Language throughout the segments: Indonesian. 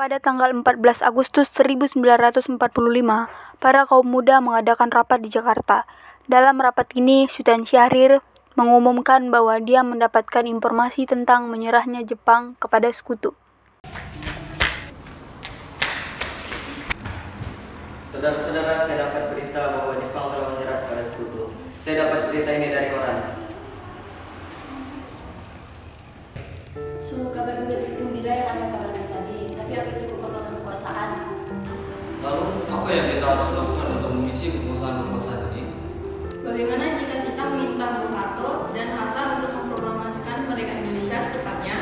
Pada tanggal 14 Agustus 1945, para kaum muda mengadakan rapat di Jakarta. Dalam rapat ini, Sultan Syahrir mengumumkan bahwa dia mendapatkan informasi tentang menyerahnya Jepang kepada sekutu. Saudara-saudara, saya dapat berita bahwa Jepang telah menyerah kepada sekutu. Saya dapat berita ini dari koran. Sungguh kabar gembira yang Anda kabarkan tadi, tapi apa itu kekosongan kekuasaan? Lalu, apa yang kita harus lakukan untuk mengisi kekuasaan ini? Bagaimana jika kita meminta Bung Karno dan Hatta untuk memproklamasikan kemerdekaan Indonesia secepatnya?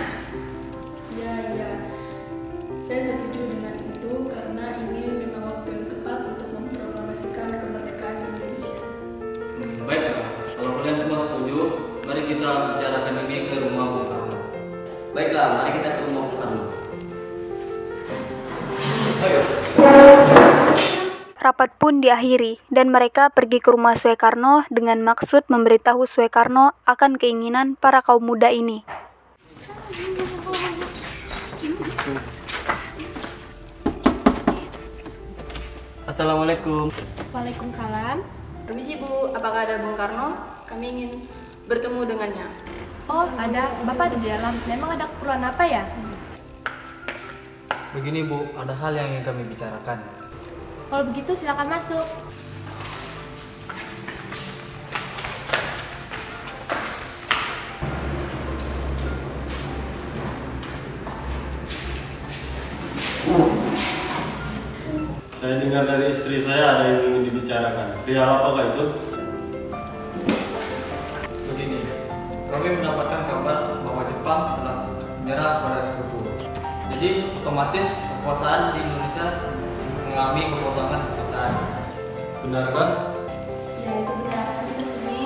Ya, saya setuju dengan itu karena ini memang waktu yang tepat untuk memproklamasikan kemerdekaan Indonesia. Baiklah, kalau kalian semua setuju, mari kita bicarakan ini ke rumah Bung Karno. Baiklah, mari kita ke rumah Bung Karno. Ayo. Rapat pun diakhiri dan mereka pergi ke rumah Soekarno dengan maksud memberitahu Soekarno akan keinginan para kaum muda ini. Assalamualaikum. Waalaikumsalam. Permisi Bu, apakah ada Bung Karno? Kami ingin bertemu dengannya. Oh, ada. Bapak di dalam. Memang ada keperluan apa ya? Begini Bu, ada hal yang ingin kami bicarakan. Kalau begitu silakan masuk. Saya dengar dari istri saya ada yang ingin dibicarakan. Perihal apakah itu? Begini, kami mendapatkan kabar bahwa Jepang telah menyerah kepada sekutu. Jadi otomatis kekuasaan di Indonesia mengalami kekosongan. Benarkah? Ya, itu benar. Kami kesini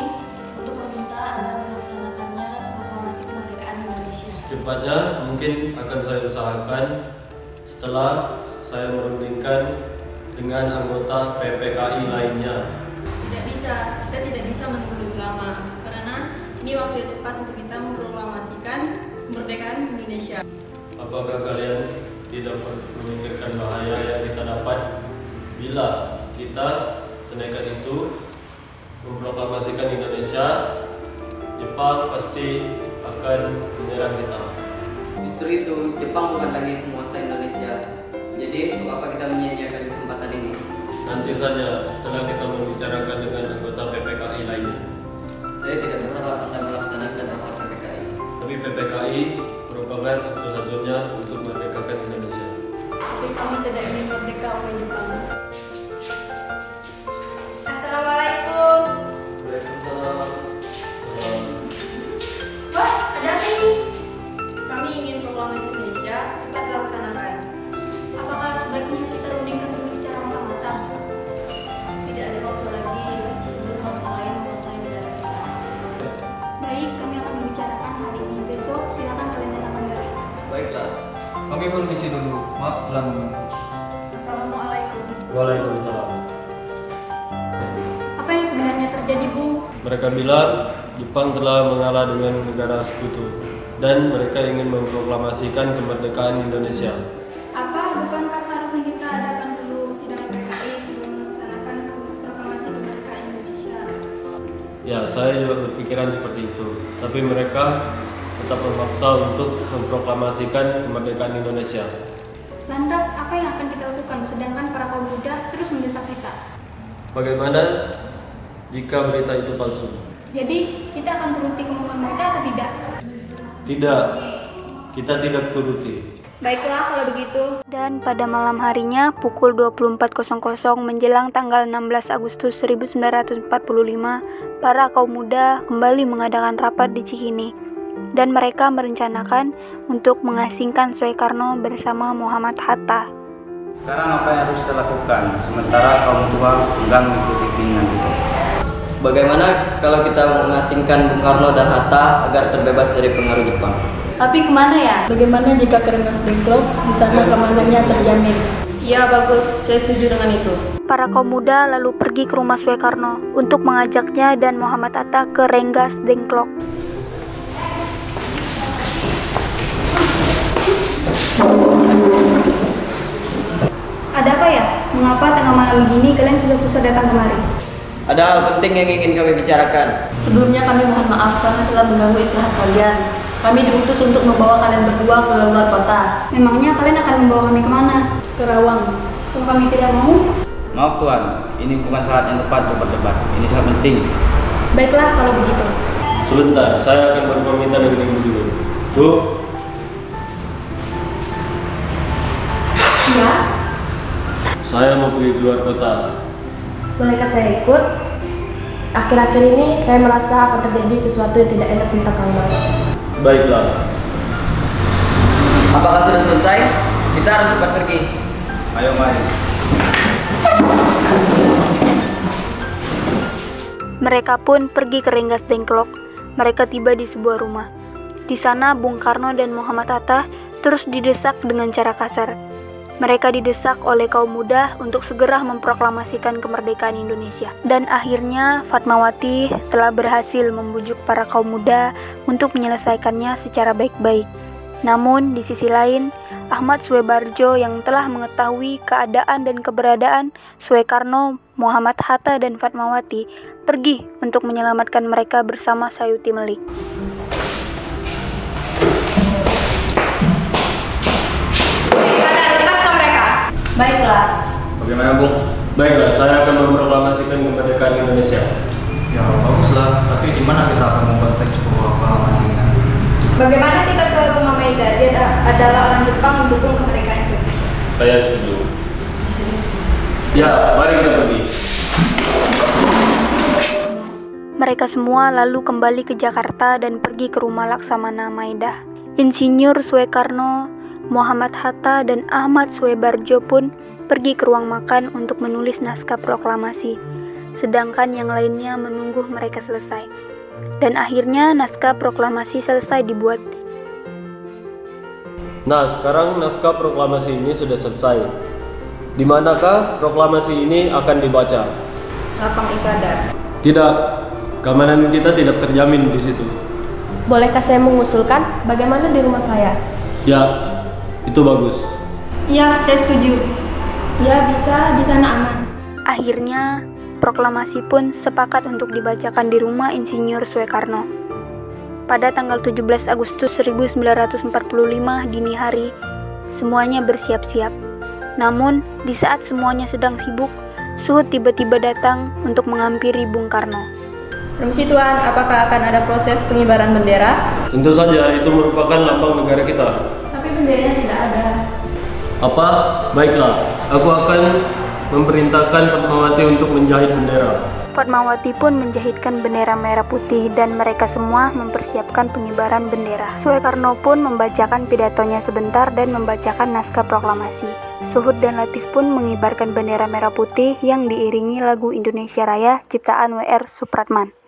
untuk meminta agar dilaksanakannya proklamasi kemerdekaan Indonesia. Secepatnya mungkin akan saya usahakan setelah saya merundingkan dengan anggota PPKI lainnya. Tidak bisa, kita tidak bisa menunggu lebih lama karena ini waktu yang tepat untuk kita memproklamasikan kemerdekaan Indonesia. Apakah kalian tidak memikirkan bahaya yang kita dapat bila kita senekat itu memproklamasikan Indonesia? Jepang pasti akan menyerang kita. Justru itu, Jepang bukan lagi penguasa Indonesia. Jadi, untuk apa kita menyia-nyiakan kesempatan ini? Nanti saja setelah kita membicarakan dengan anggota PPKI lainnya. Saya tidak berharap Anda melaksanakan hal PPKI. Tapi PPKI merupakan satu-satunya untuk memerdekakan Indonesia. Tapi kami tidak ingin merdeka oleh Jepang. Assalamualaikum. Waalaikumsalam. Wah, ada apa ini? Kami ingin proklamasi Indonesia cepat dilaksanakan. Apakah sebaiknya kita rundingkan dulu secara matang-matang? Tidak ada waktu lagi sebelum bangsa lain menguasai negara kita. Baik, kami akan membicarakan hari ini. Besok silakan kalian datang kembali. Baiklah. Kami permisi dulu, maaf telah mengganggu. Assalamualaikum. Waalaikumsalam. Apa yang sebenarnya terjadi, Bung? Mereka bilang Jepang telah mengalah dengan negara sekutu dan mereka ingin memproklamasikan kemerdekaan Indonesia. Apa? Bukankah seharusnya kita adakan dulu sidang PKI sebelum melaksanakan proklamasi kemerdekaan Indonesia? Ya, saya juga berpikiran seperti itu. Tapi mereka tetap memaksa untuk memproklamasikan kemerdekaan Indonesia. Lantas, apa yang akan kita lakukan sedangkan para kaum muda terus mendesak kita? Bagaimana jika berita itu palsu? Jadi, kita akan turuti kemauan mereka atau tidak? Tidak, kita tidak turuti. Baiklah kalau begitu. Dan pada malam harinya pukul 24.00 menjelang tanggal 16 Agustus 1945, para kaum muda kembali mengadakan rapat di Cikini. Dan mereka merencanakan untuk mengasingkan Soekarno bersama Muhammad Hatta. Sekarang apa yang harus kita lakukan? Sementara kaum tua enggan mengikuti keinginan kita. Bagaimana kalau kita mengasingkan Bung Karno dan Hatta agar terbebas dari pengaruh Jepang? Tapi kemana ya? Bagaimana jika ke Rengas Dengklok? Di sana keamanannya terjamin. Iya, bagus. Saya setuju dengan itu. Para kaum muda lalu pergi ke rumah Soekarno untuk mengajaknya dan Muhammad Hatta ke Rengas Dengklok. malam gini kalian susah-susah datang kemari. Ada hal penting yang ingin kami bicarakan. Sebelumnya kami mohon maaf karena telah mengganggu istirahat kalian. Kami diutus untuk membawa kalian berdua ke luar kota. Memangnya kalian akan membawa kami kemana? Ke Rawang. Kalau kami tidak mau? Maaf Tuan, ini bukan saat yang tepat untuk berdebat. Ini sangat penting. Baiklah kalau begitu. Sebentar, saya akan berkomentar dengan ibu dulu. Bu, Ya, saya mau pergi keluar kota. Bolehkah saya ikut? Akhir-akhir ini saya merasa akan terjadi sesuatu yang tidak enak tentang Kang Mas. Baiklah. Apakah sudah selesai? Kita harus cepat pergi. Ayo mari. mereka pun pergi ke Rengas Dengklok. Mereka tiba di sebuah rumah. Di sana Bung Karno dan Muhammad Hatta terus didesak dengan cara kasar. Mereka didesak oleh kaum muda untuk segera memproklamasikan kemerdekaan Indonesia. Dan akhirnya Fatmawati telah berhasil membujuk para kaum muda untuk menyelesaikannya secara baik-baik. Namun di sisi lain, Ahmad Suebarjo yang telah mengetahui keadaan dan keberadaan Suekarno, Muhammad Hatta dan Fatmawati pergi untuk menyelamatkan mereka bersama Sayuti Melik. Baiklah. Bagaimana Bung? Baiklah, saya akan memproklamasikan kemerdekaan Indonesia. Ya baguslah, tapi di mana kita akan membuat teks proklamasinya? Bagaimana kita ke rumah Maida? Dia adalah orang Jepang mendukung kemerdekaan Indonesia. Saya setuju. Ya, mari kita pergi. Mereka semua lalu kembali ke Jakarta dan pergi ke rumah Laksamana Maida. Insinyur Suekarno, Muhammad Hatta dan Ahmad Suebarjo pun pergi ke ruang makan untuk menulis naskah proklamasi, sedangkan yang lainnya menunggu mereka selesai. Dan akhirnya naskah proklamasi selesai dibuat. Nah, sekarang naskah proklamasi ini sudah selesai. Di manakah proklamasi ini akan dibaca? Lapang Ikadar. Tidak, keamanan kita tidak terjamin di situ. Bolehkah saya mengusulkan bagaimana di rumah saya? Ya, itu bagus. Iya, saya setuju. Ya, bisa, di sana aman. Akhirnya, proklamasi pun sepakat untuk dibacakan di rumah Insinyur Suekarno. Pada tanggal 17 Agustus 1945 dini hari, semuanya bersiap-siap. Namun, di saat semuanya sedang sibuk, Suhut tiba-tiba datang untuk menghampiri Bung Karno. Permisi Tuan, apakah akan ada proses pengibaran bendera? Tentu saja, itu merupakan lambang negara kita. Tapi benderanya tidak ada. Apa? Baiklah, aku akan memerintahkan Fatmawati untuk menjahit bendera. Fatmawati pun menjahitkan bendera merah putih dan mereka semua mempersiapkan pengibaran bendera. Suekarno pun membacakan pidatonya sebentar dan membacakan naskah proklamasi. Suhut dan Latif pun mengibarkan bendera merah putih yang diiringi lagu Indonesia Raya ciptaan W.R. Supratman.